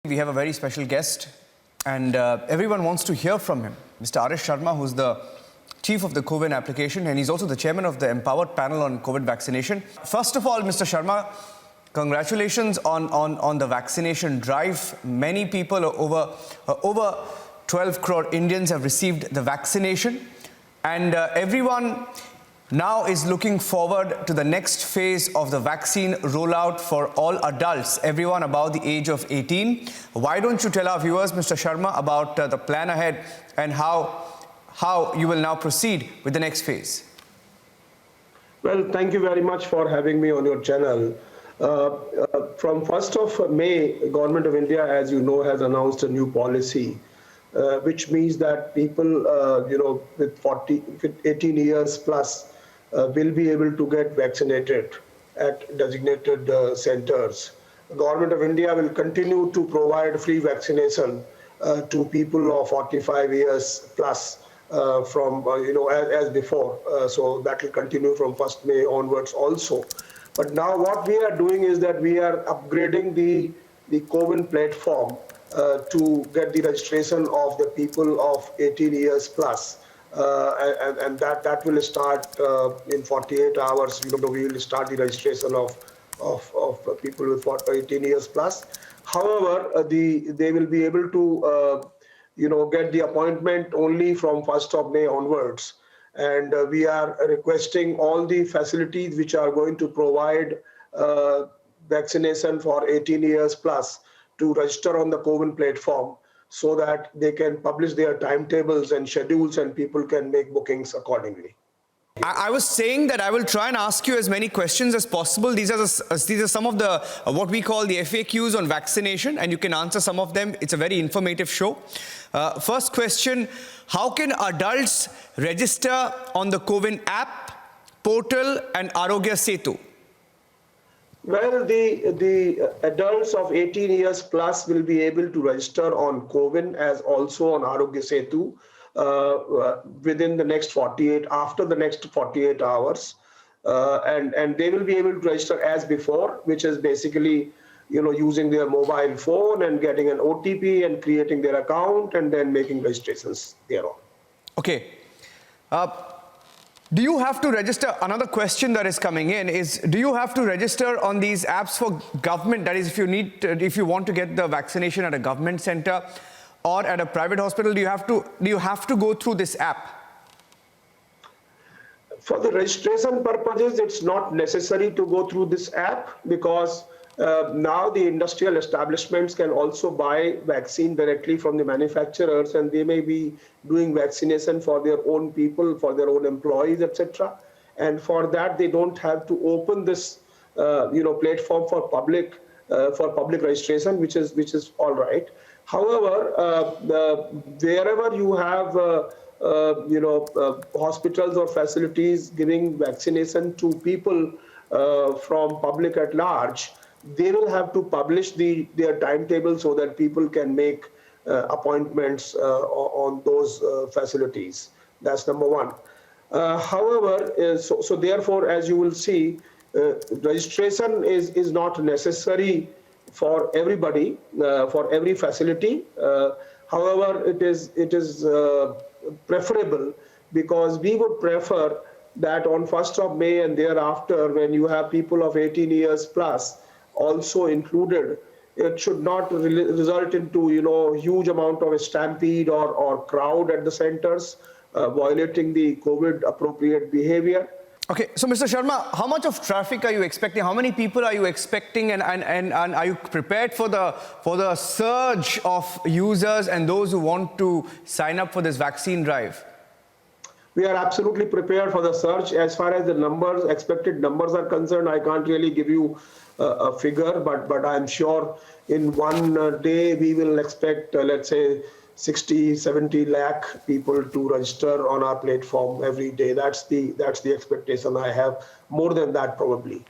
We have a very special guest and everyone wants to hear from him. Mr. Arish Sharma, who's the chief of the COVID application, and he's also the chairman of the Empowered Panel on COVID vaccination. First of all, Mr. Sharma, congratulations on the vaccination drive. Many people, over 12 crore Indians have received the vaccination, and everyone now is looking forward to the next phase of the vaccine rollout for all adults, everyone above the age of 18. Why don't you tell our viewers, Mr. Sharma, about the plan ahead and how you will now proceed with the next phase? Well, thank you very much for having me on your channel. From 1st of May, Government of India, as you know, has announced a new policy, which means that people, with 18 years plus will be able to get vaccinated at designated centers. The Government of India will continue to provide free vaccination to people of 45 years plus as before. So that will continue from 1st May onwards also. But now what we are doing is that we are upgrading the CoWIN platform to get the registration of the people of 18 years plus. And that will start in 48 hours. We will start the registration of people with 18 years plus. However, they will be able to get the appointment only from 1st of May onwards. And we are requesting all the facilities which are going to provide vaccination for 18 years plus to register on the CoWIN platform, so that they can publish their timetables and schedules and people can make bookings accordingly. I was saying that I will try and ask you as many questions as possible. These are some of the what we call the FAQs on vaccination, and you can answer some of them. It's a very informative show. First question: how can adults register on the CoWIN app, portal, and Arogya Setu? Well, the adults of 18 years plus will be able to register on CoWIN as also on Arogya Setu within the next 48, after the next 48 hours. And they will be able to register as before, which is basically, using their mobile phone and getting an OTP and creating their account and then making registrations thereon. Okay. Do you have to register? Another question that is coming in is, do you have to register on these apps for government? That is, if you want to get the vaccination at a government center or at a private hospital, do you have to go through this app? For the registration purposes, it's not necessary to go through this app, because now the industrial establishments can also buy vaccine directly from the manufacturers, and they may be doing vaccination for their own people, for their own employees, etc. And for that, they don't have to open this, platform for public registration, which is all right. However, wherever you have hospitals or facilities giving vaccination to people from public at large, they will have to publish their timetable so that people can make appointments on those facilities. That's number one. However, so therefore, as you will see, registration is not necessary for everybody, for every facility. However, it is preferable, because we would prefer that on 1st of May and thereafter, when you have people of 18 years plus also included, it should not result into huge amount of a stampede or crowd at the centers, violating the COVID appropriate behavior. Okay, so Mr. Sharma, how much of traffic are you expecting? How many people are you expecting, and are you prepared for the surge of users and those who want to sign up for this vaccine drive? We are absolutely prepared for the surge. As far as the expected numbers are concerned, I can't really give you a figure, but I'm sure in one day we will expect, let's say, 60-70 lakh people to register on our platform every day. That's the expectation I have. More than that, probably.